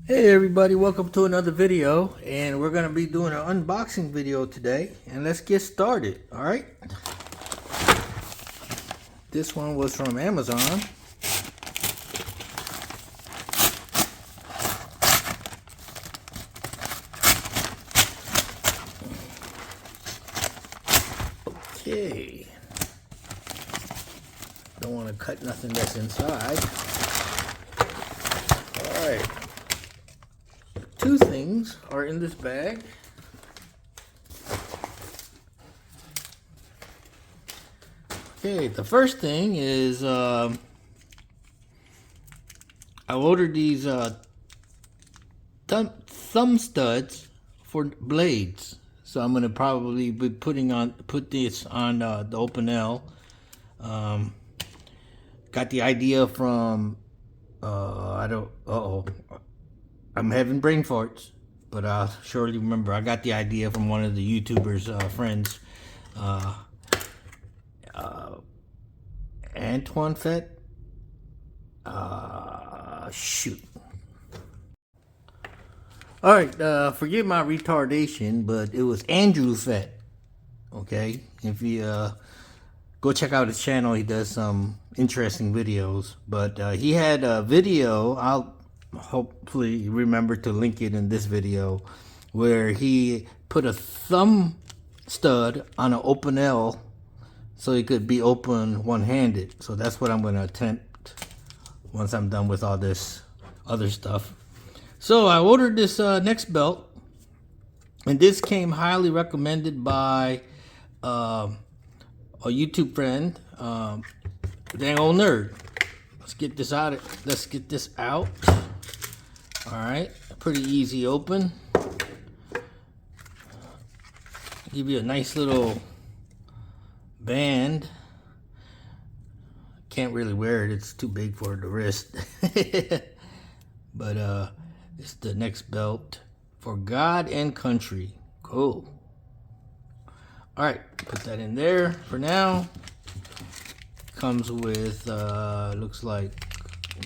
Hey everybody, welcome to another video, and we're going to be doing an unboxing video today, and let's get started. All right, this one was from Amazon. Okay, don't want to cut nothing that's inside. All right, two things are in this bag. Okay, the first thing is I ordered these thumb studs for blades. So I'm gonna probably be put this on the Open L. Got the idea from I'm having brain farts, but I'll surely remember. I got the idea from one of the YouTubers' friends, Antoine Fett. Shoot. All right, forgive my retardation, but it was Andrew Fett. Okay, if you go check out his channel, he does some interesting videos. But he had a video, I'll hopefully remember to link it in this video, where he put a thumb stud on an Open L so it could be open one-handed. So that's what I'm going to attempt once I'm done with all this other stuff. So I ordered this Nexbelt, and this came highly recommended by a YouTube friend, dang old nerd. Let's get this out. Let's get this out. All right, pretty easy open. Give you a nice little band. Can't really wear it; it's too big for the wrist. But it's the Nexbelt for God and Country. Cool. All right, put that in there for now. Comes with looks like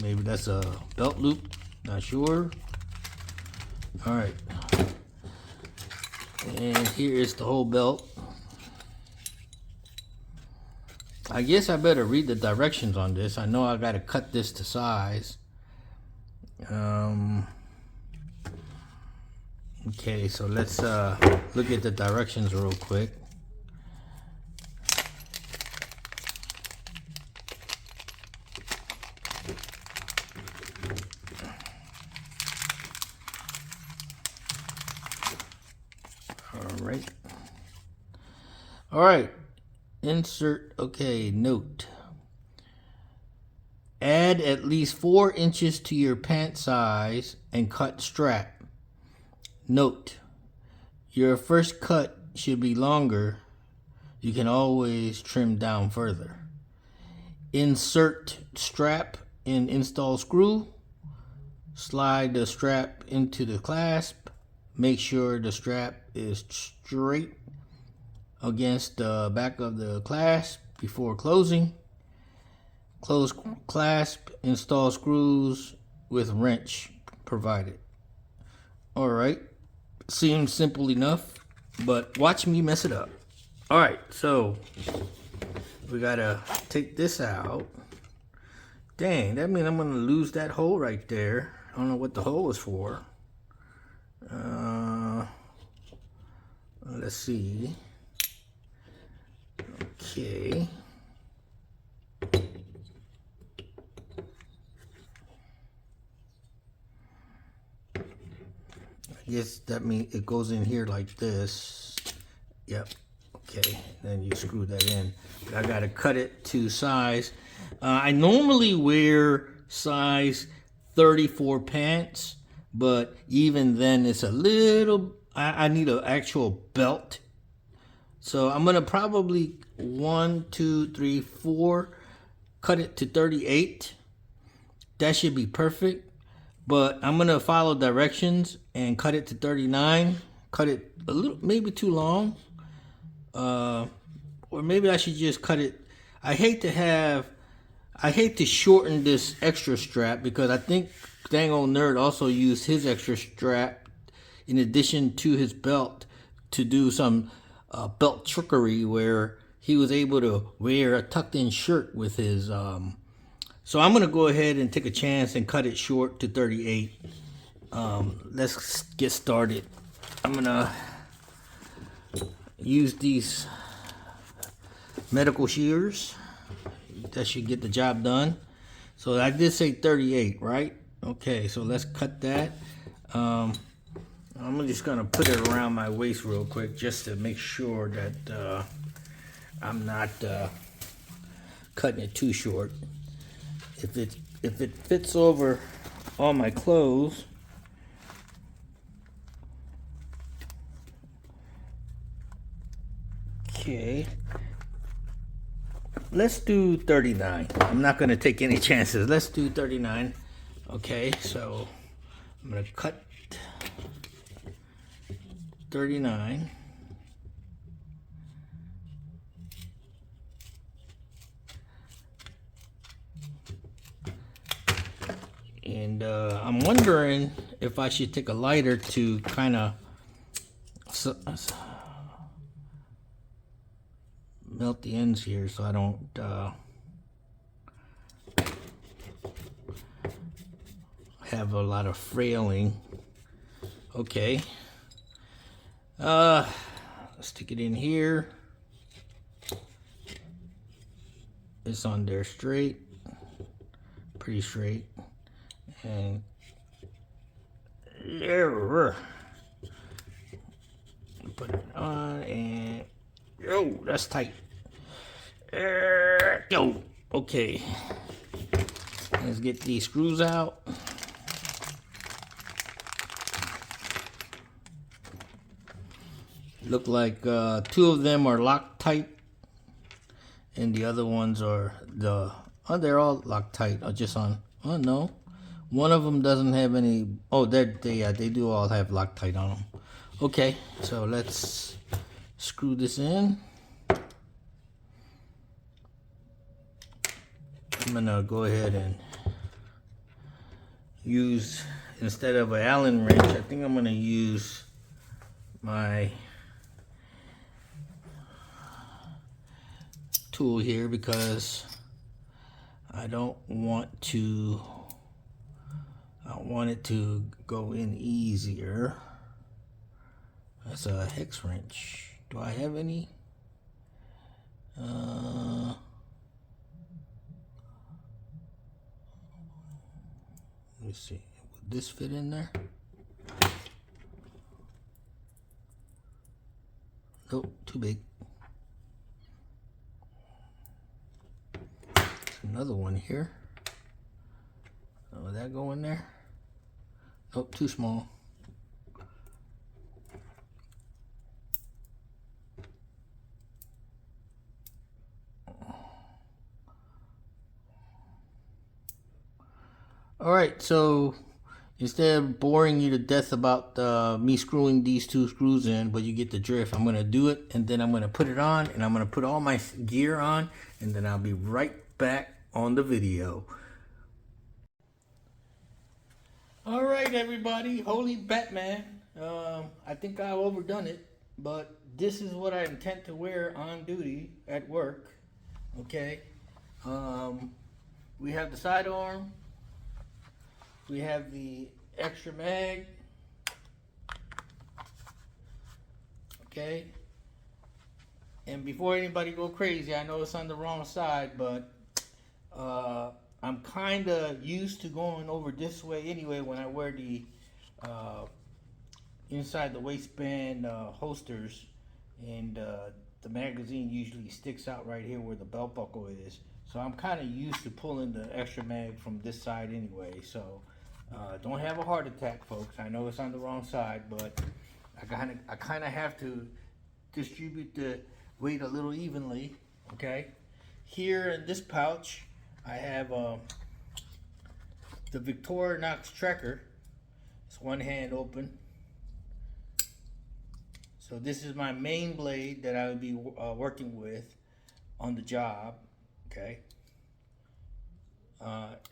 maybe that's a belt loop, not sure. All right, and here is the whole belt. I guess I better read the directions on this. I know I got to cut this to size. Okay, so let's look at the directions real quick. All right, insert, okay, note. Add at least 4 inches to your pant size and cut strap. Note, your first cut should be longer. You can always trim down further. Insert strap and install screw. Slide the strap into the clasp. Make sure the strap is straight against the back of the clasp before closing. Close clasp, install screws with wrench provided. All right, seems simple enough, but watch me mess it up. All right, so we gotta take this out. Dang, that means I'm gonna lose that hole right there. I don't know what the hole is for. Let's see. Okay. I guess that means it goes in here like this. Yep. Okay. Then you screw that in. But I gotta cut it to size. I normally wear size 34 pants, but even then it's a little. I need an actual belt. So I'm gonna probably 1, 2, 3, 4 cut it to 38. That should be perfect. But I'm gonna follow directions and cut it to 39. Cut it a little, maybe too long, or maybe I should just cut it. I hate to shorten this extra strap because I think dang old nerd also used his extra strap in addition to his belt to do some belt trickery where he was able to wear a tucked in shirt with his so I'm gonna go ahead and take a chance and cut it short to 38. Let's get started. I'm gonna use these medical shears. That should get the job done. So I did say 38, right? Okay, so let's cut that. I'm just gonna put it around my waist real quick just to make sure that I'm not cutting it too short. If it fits over all my clothes, okay. Let's do 39. I'm not gonna take any chances. Let's do 39. Okay, so I'm gonna cut 39. And I'm wondering if I should take a lighter to kind of melt the ends here so I don't have a lot of frailing. Okay. Stick it in here. It's on there straight, pretty straight, and there. Put it on, and oh, that's tight. Go. Okay. Let's get these screws out. Look like 2 of them are Loctite, and the other ones are they're all Loctite. Just on. Oh no, one of them doesn't have any. Oh, they do all have Loctite on them. Okay, so let's screw this in. I'm gonna go ahead and use, instead of an Allen wrench, I think I'm gonna use my tool here because I don't want it to go in easier. That's a hex wrench. Do I have any? Let me see. Would this fit in there? Nope, too big. Another one here. Oh, would that go in there? Nope, too small. Alright, so instead of boring you to death about me screwing these 2 screws in, but you get the drift, I'm going to do it, and then I'm going to put it on, and I'm going to put all my gear on, and then I'll be right back on the video. Alright everybody, holy Batman. I think I've overdone it, but this is what I intend to wear on duty at work. Okay. We have the sidearm. We have the extra mag. Okay. And before anybody go crazy, I know it's on the wrong side, but I'm kind of used to going over this way anyway when I wear the inside the waistband holsters, and the magazine usually sticks out right here where the belt buckle is. So I'm kind of used to pulling the extra mag from this side anyway. So don't have a heart attack, folks. I know it's on the wrong side, but I kind of have to distribute the weight a little evenly. Okay. Here in this pouch, I have the Victorinox tracker. It's one hand open. So this is my main blade that I would be working with on the job. Okay.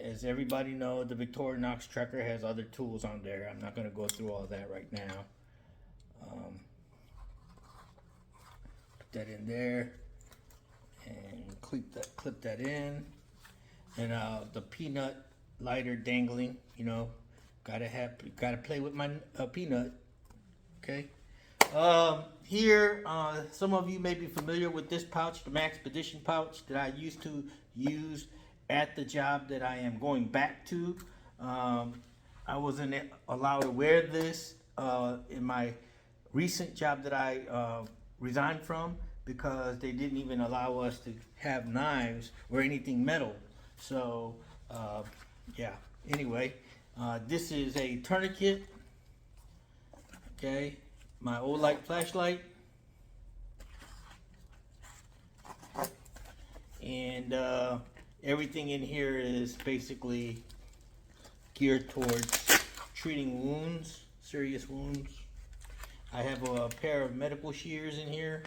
As everybody knows, the Victorinox Trekker has other tools on there. I'm not going to go through all that right now. Put that in there and clip that in. And the peanut lighter dangling, you know, gotta play with my peanut. Okay. Here, some of you may be familiar with this pouch, the Maxpedition pouch that I used to use at the job that I am going back to. I wasn't allowed to wear this in my recent job that I resigned from because they didn't even allow us to have knives or anything metal. So, yeah, anyway, this is a tourniquet, okay, my old light flashlight, and everything in here is basically geared towards treating wounds, serious wounds. I have a pair of medical shears in here,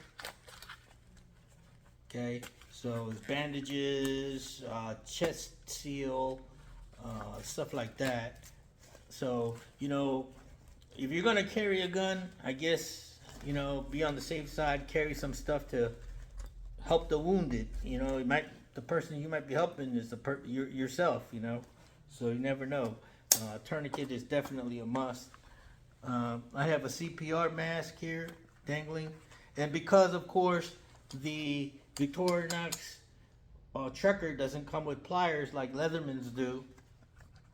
okay. So it's bandages, chest seal, stuff like that. So, you know, if you're gonna carry a gun, I guess, you know, be on the safe side, carry some stuff to help the wounded. You know, the person you might be helping is yourself, you know, so you never know. Tourniquet is definitely a must. I have a CPR mask here dangling, and because of course the Victorinox Trekker doesn't come with pliers like Leatherman's do,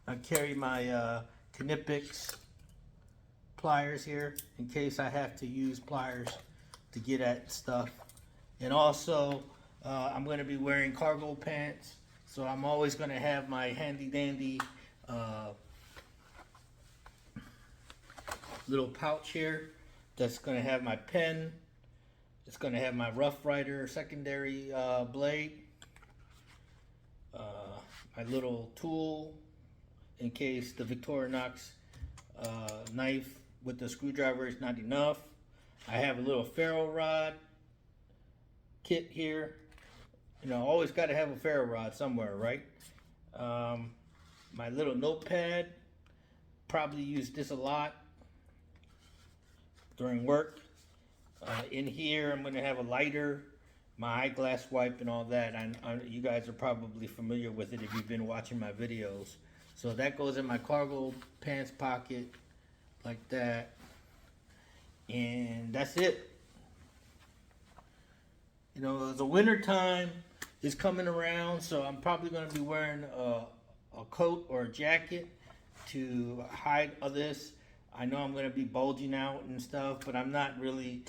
I carry my Knipex pliers here in case I have to use pliers to get at stuff. And also I'm going to be wearing cargo pants, so I'm always going to have my handy dandy little pouch here that's going to have my pen. It's going to have my Rough Rider secondary blade, my little tool in case the Victorinox knife with the screwdriver is not enough. I have a little ferro rod kit here. You know, always got to have a ferro rod somewhere, right? My little notepad, probably use this a lot during work. In here, I'm going to have a lighter, my eyeglass wipe, and all that. You guys are probably familiar with it if you've been watching my videos. So that goes in my cargo pants pocket, like that. And that's it. You know, the winter time is coming around, so I'm probably going to be wearing a coat or a jacket to hide all this. I know I'm going to be bulging out and stuff, but I'm not really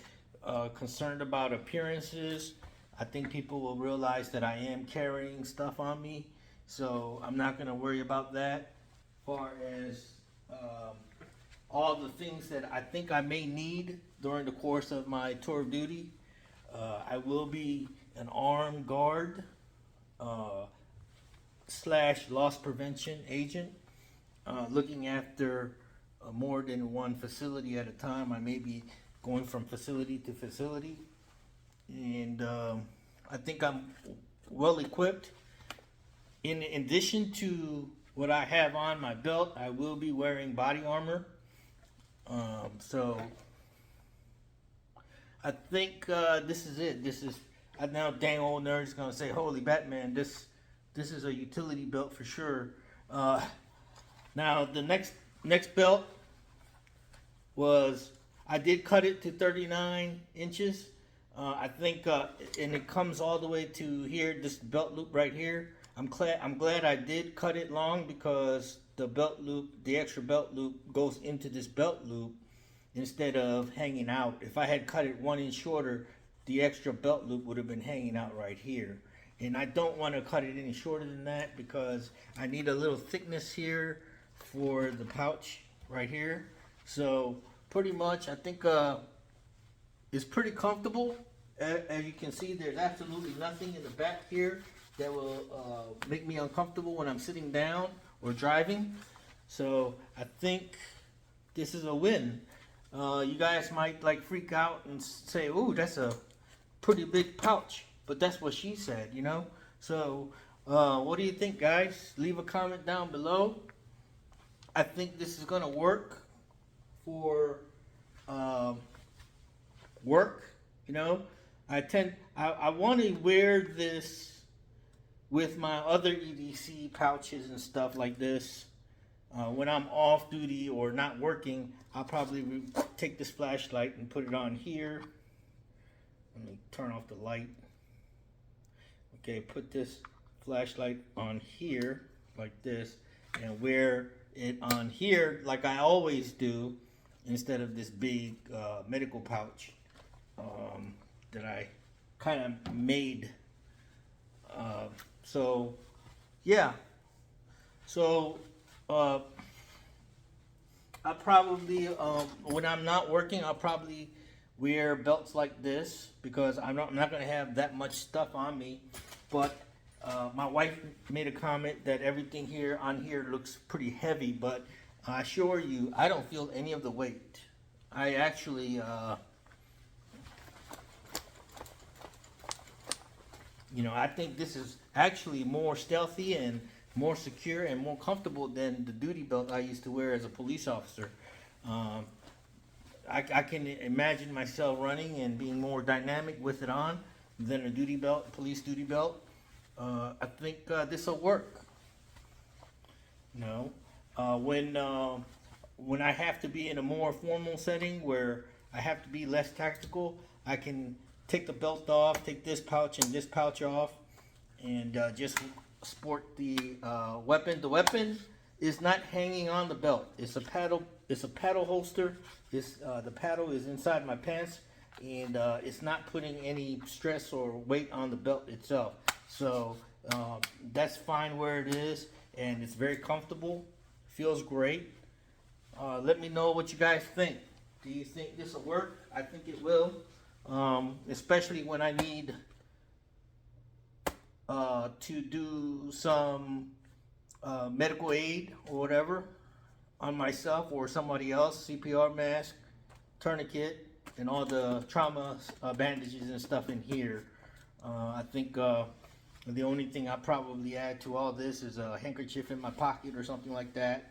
concerned about appearances. I think people will realize that I am carrying stuff on me, so I'm not going to worry about that. As far as all the things that I think I may need during the course of my tour of duty, I will be an armed guard / loss prevention agent, looking after more than one facility at a time. I may be going from facility to facility, and I think I'm well equipped. In addition to what I have on my belt, I will be wearing body armor. So I think this is it. Now dang old nerd's gonna say, "Holy Batman, this is a utility belt for sure." Now the next belt was, I did cut it to 39 inches. I think, and it comes all the way to here, this belt loop right here. I'm glad I did cut it long, because the belt loop, the extra belt loop, goes into this belt loop instead of hanging out. If I had cut it 1 inch shorter, the extra belt loop would have been hanging out right here. And I don't want to cut it any shorter than that, because I need a little thickness here for the pouch right here. So pretty much, I think it's pretty comfortable. As you can see, there's absolutely nothing in the back here that will make me uncomfortable when I'm sitting down or driving. So I think this is a win. You guys might like freak out and say, "Ooh, that's a pretty big pouch," but that's what she said, you know. So What do you think, guys? Leave a comment down below. I think this is gonna work for work. You know, I want to wear this with my other EDC pouches and stuff like this. When I'm off duty or not working, I'll probably take this flashlight and put it on here. Let me turn off the light. Okay, put this flashlight on here like this and wear it on here like I always do, instead of this big medical pouch that I kind of made. So yeah, so I probably when I'm not working, I'll probably wear belts like this because I'm not going to have that much stuff on me. But my wife made a comment that everything here on here looks pretty heavy, but I assure you, I don't feel any of the weight. I actually, I think this is actually more stealthy and more secure and more comfortable than the duty belt I used to wear as a police officer. I can imagine myself running and being more dynamic with it on than a duty belt, police duty belt. I think this will work. When I have to be in a more formal setting where I have to be less tactical, I can take the belt off, take this pouch and this pouch off, and just sport the weapon. The weapon is not hanging on the belt. It's a paddle. It's a paddle holster. The paddle is inside my pants, and it's not putting any stress or weight on the belt itself. So that's fine where it is, and it's very comfortable. Feels great. Let me know what you guys think. Do you think this will work? I think it will, especially when I need to do some medical aid or whatever on myself or somebody else, CPR mask, tourniquet, and all the trauma bandages and stuff in here. I think the only thing I probably add to all this is a handkerchief in my pocket or something like that.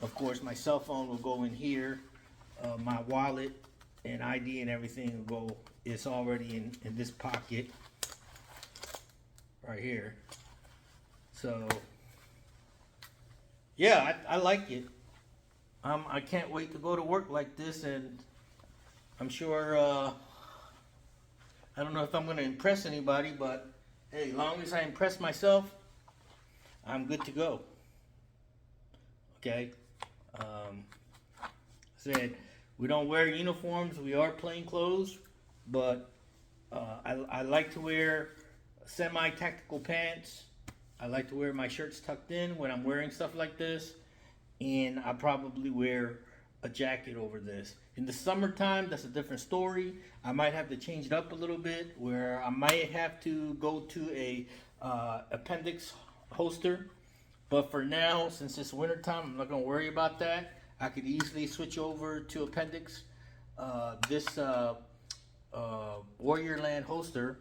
Of course, my cell phone will go in here. My wallet and ID and everything will go. It's already in this pocket right here. So yeah, I like it. I can't wait to go to work like this, and I'm sure I don't know if I'm going to impress anybody, but hey, as long as I impress myself, I'm good to go. Okay. Said we don't wear uniforms. We are plain clothes, but I like to wear semi-tactical pants. I like to wear my shirts tucked in when I'm wearing stuff like this, and I probably wear a jacket over this. In the summertime, that's a different story. I might have to change it up a little bit, where I might have to go to a appendix holster. But for now, since it's wintertime, I'm not going to worry about that. I could easily switch over to appendix. This Warriorland holster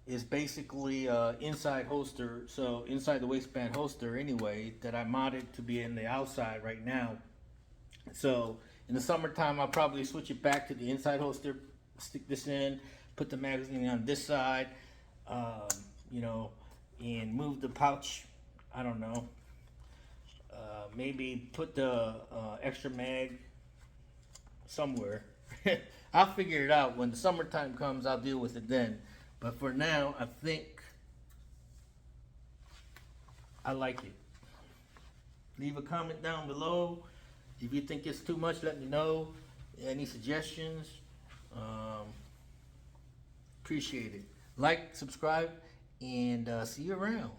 is basically inside holster, so inside the waistband holster anyway, that I modded to be in the outside right now. So in the summertime, I'll probably switch it back to the inside holster, stick this in, put the magazine on this side, and move the pouch, I don't know, maybe put the extra mag somewhere. I'll figure it out. When the summertime comes, I'll deal with it then. But for now, I think I like it. Leave a comment down below. If you think it's too much, let me know. Any suggestions? Appreciate it. Like, subscribe, and see you around.